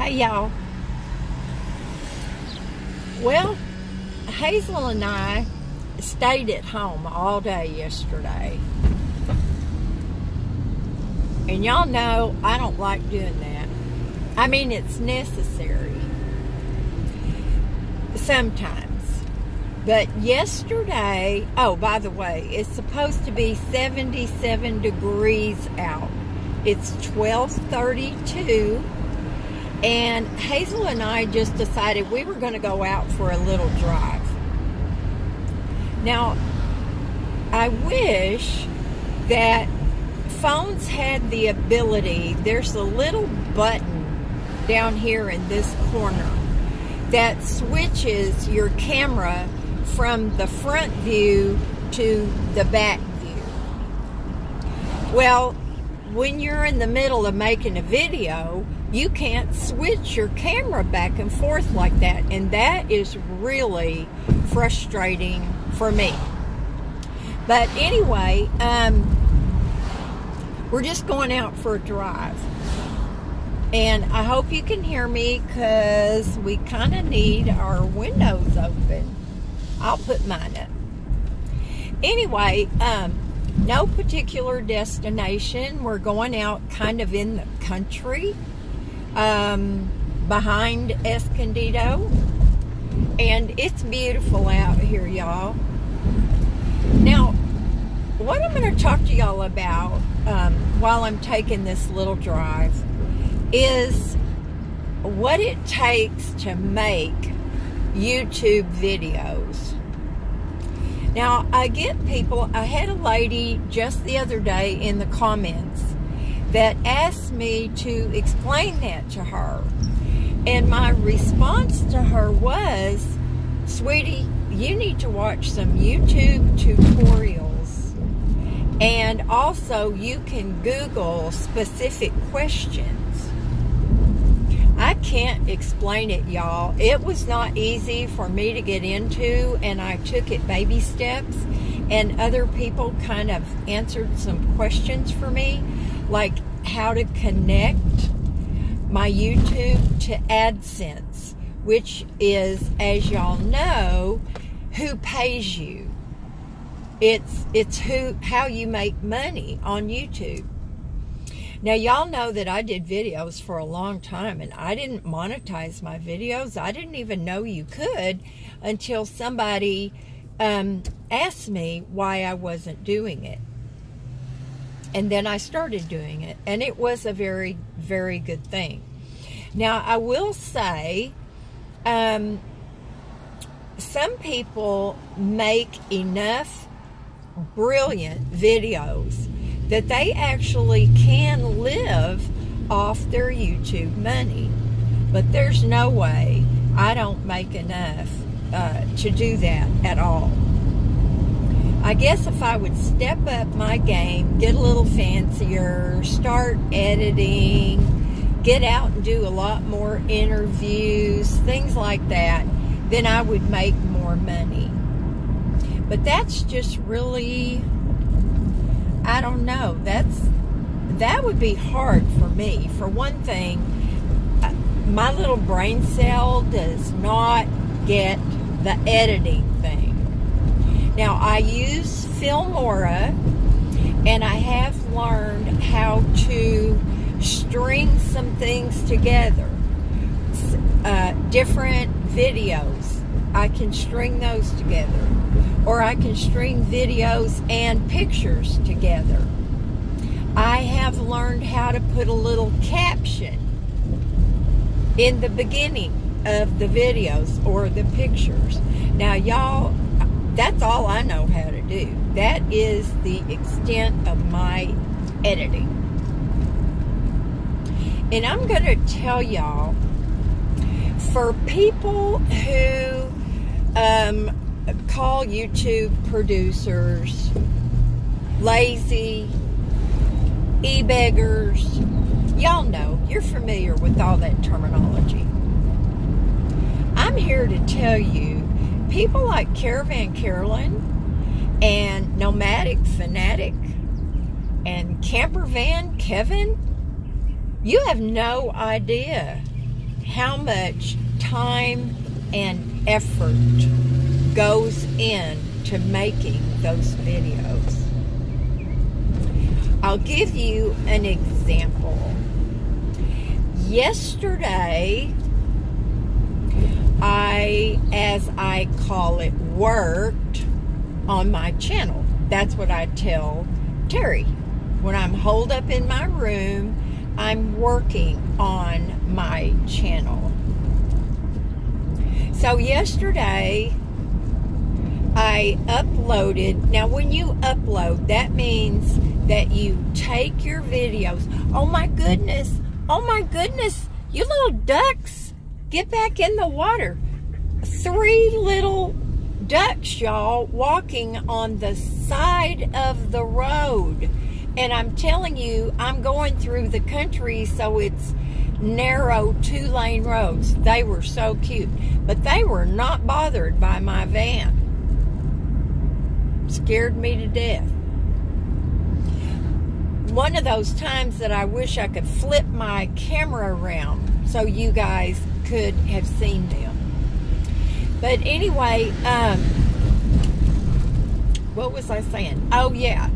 Hey y'all. Well, Hazel and I stayed at home all day yesterday. And y'all know I don't like doing that. I mean, it's necessary sometimes. But yesterday, oh, by the way, it's supposed to be 77 degrees out. It's 12:32. And Hazel and I just decided we were going to go out for a little drive. Now, I wish that phones had the ability, there's a little button down here in this corner that switches your camera from the front view to the back view. Well, when you're in the middle of making a video, you can't switch your camera back and forth like that, and that is really frustrating for me. But anyway, we're just going out for a drive, and I hope you can hear me because we kind of need our windows open. I'll put mine up. Anyway, no particular destination. We're going out kind of in the country, behind Escondido, and it's beautiful out here, y'all. Now, what I'm going to talk to y'all about while I'm taking this little drive is what it takes to make YouTube videos. Now, I get people, I had a lady just the other day in the comments that asked me to explain that to her. And my response to her was, sweetie, you need to watch some YouTube tutorials. And also you can Google specific questions. I can't explain it, y'all. It was not easy for me to get into, and I took it baby steps, and other people kind of answered some questions for me, like how to connect my YouTube to AdSense, which is, as y'all know, who pays you. It's how you make money on YouTube. Now, y'all know that I did videos for a long time, and I didn't monetize my videos. I didn't even know you could until somebody asked me why I wasn't doing it. And then I started doing it, and it was a very, very good thing. Now, I will say, some people make enough brilliant videos that they actually can live off their YouTube money. But there's no way I don't make enough to do that at all. I guess if I would step up my game, get a little fancier, start editing, get out and do a lot more interviews, things like that, then I would make more money. But that's just really, I don't know, that would be hard for me. For one thing, my little brain cell does not get the editing thing. Now, I use Filmora, and I have learned how to string some things together. Different videos, I can string those together. Or I can string videos and pictures together. I have learned how to put a little caption in the beginning of the videos or the pictures. Now, y'all, that's all I know how to do. That is the extent of my editing. And I'm going to tell y'all, for people who call YouTube producers lazy, e-beggars, y'all know, you're familiar with all that terminology. I'm here to tell you, people like Caravan Carolyn and Nomadic Fanatic and Campervan Kevin, you have no idea how much time and effort goes into making those videos. I'll give you an example. Yesterday, as I call it, worked on my channel. That's what I tell Terry. When I'm holed up in my room, I'm working on my channel. So yesterday, I uploaded. Now, when you upload, that means that you take your videos. Oh my goodness, you little ducks, get back in the water. 3 little ducks, y'all, walking on the side of the road. And I'm telling you, I'm going through the country, so it's narrow 2-lane roads. They were so cute, but they were not bothered by my van. Scared me to death. One of those times that I wish I could flip my camera around so you guys could have seen them. But anyway, what was I saying? Oh yeah.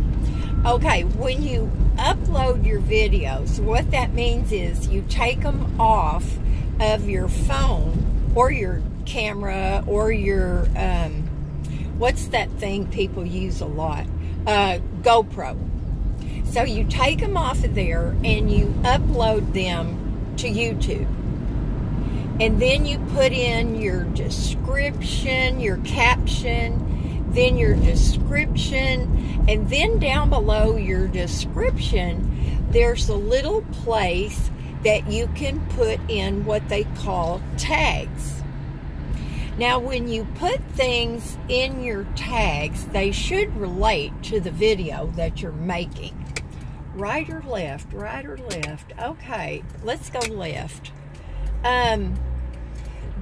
Okay, when you upload your videos, what that means is you take them off of your phone or your camera or your, what's that thing people use a lot? GoPro. So you take them off of there and you upload them to YouTube. And then you put in your description, your caption, then your description, and then down below your description, there's a little place that you can put in what they call tags. Now, when you put things in your tags, they should relate to the video that you're making. Right or left? Right or left? Okay, let's go left.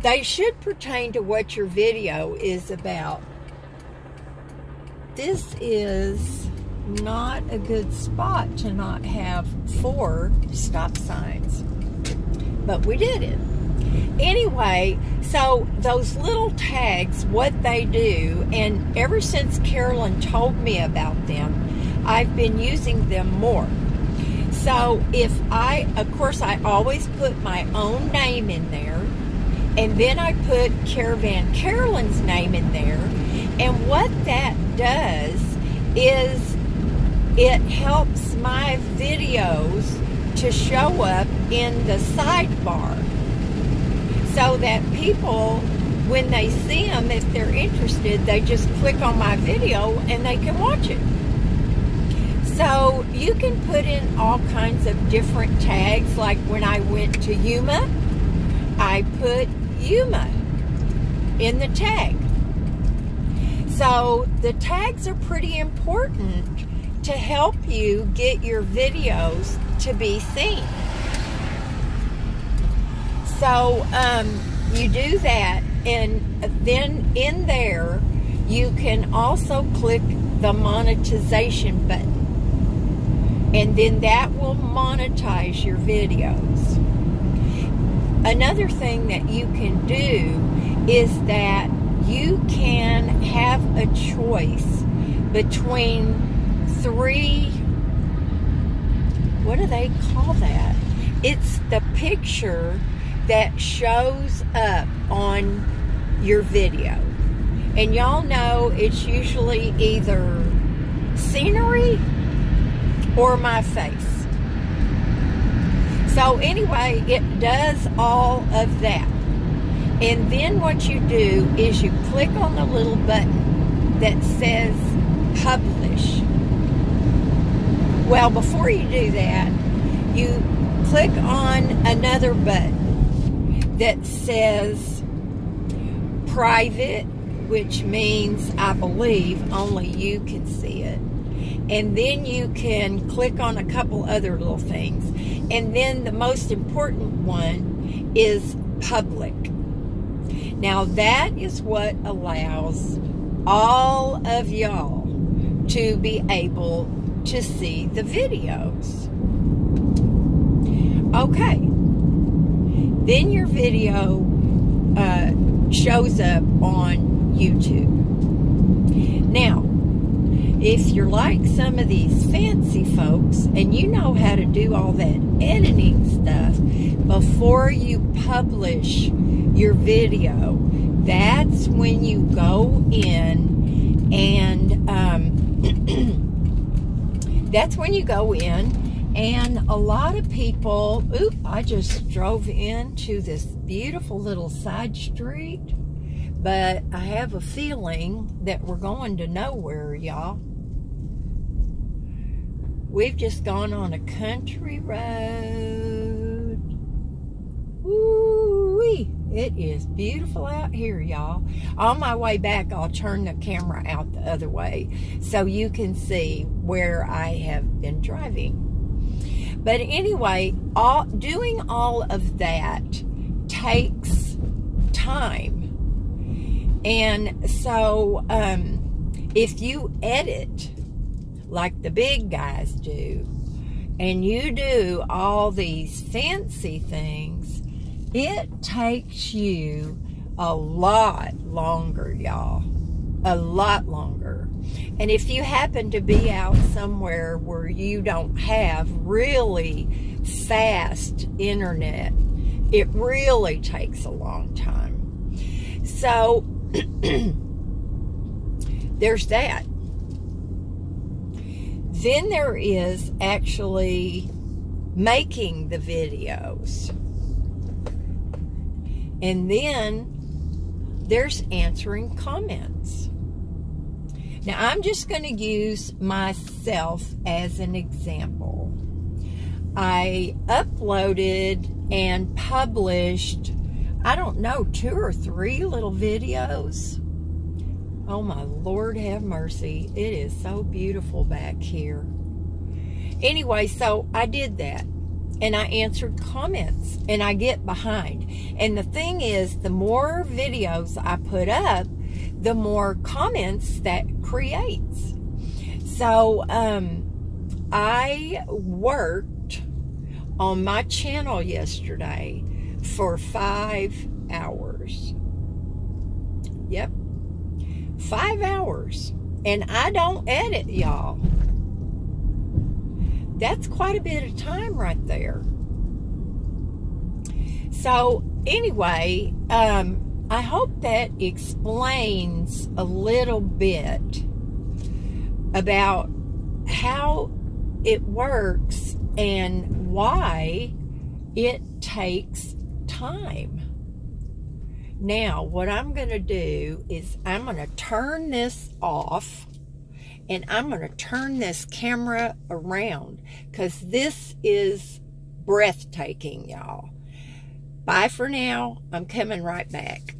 They should pertain to what your video is about. This is not a good spot to not have 4 stop signs, but we did it. Anyway, so those little tags, what they do, and ever since Carolyn told me about them, I've been using them more. So if of course I always put my own name in there, and then I put Caravan Carolyn's name in there, and what that does is it helps my videos to show up in the sidebar so that people, when they see them, if they're interested, they just click on my video and they can watch it. So you can put in all kinds of different tags. Like when I went to Yuma, I put Yuma in the tag. So the tags are pretty important to help you get your videos to be seen. So you do that, and then in there you can also click the monetization button, and then that will monetize your videos. Another thing that you can do is that you can have a choice between 3, what do they call that? It's the picture that shows up on your video. And y'all know it's usually either scenery or my face. So anyway, it does all of that. And then what you do is you click on the little button that says publish. Well, before you do that, you click on another button that says private, which means, I believe, only you can see it. And then you can click on a couple other little things. And then the most important one is public. Now that is what allows all of y'all to be able to see the videos. Okay. then your video shows up on YouTube. Now, if you're like some of these fancy folks and you know how to do all that editing stuff before you publish your video, that's when you go in and a lot of people, I just drove into this beautiful little side street, but I have a feeling that we're going to nowhere, y'all. We've just gone on a country road. Woo-wee. It is beautiful out here, y'all. On my way back, I'll turn the camera out the other way so you can see where I have been driving. But anyway, doing all of that takes time. And so if you edit like the big guys do, and you do all these fancy things, it takes you a lot longer, y'all. A lot longer. And if you happen to be out somewhere where you don't have really fast internet, it really takes a long time. So, there's that. Then there is actually making the videos. And then there's answering comments. Now, I'm just going to use myself as an example. I uploaded and published, I don't know, 2 or 3 little videos. Oh my Lord, have mercy. It is so beautiful back here. Anyway, so I did that. And I answered comments. And I get behind. And the thing is, the more videos I put up, the more comments that creates. So, I worked on my channel yesterday for 5 hours. Yep. 5 hours. And I don't edit, y'all. That's quite a bit of time right there. So, anyway, I hope that explains a little bit about how it works and why it takes time. Now, what I'm going to do is I'm going to turn this off and I'm going to turn this camera around because this is breathtaking, y'all. Bye for now. I'm coming right back.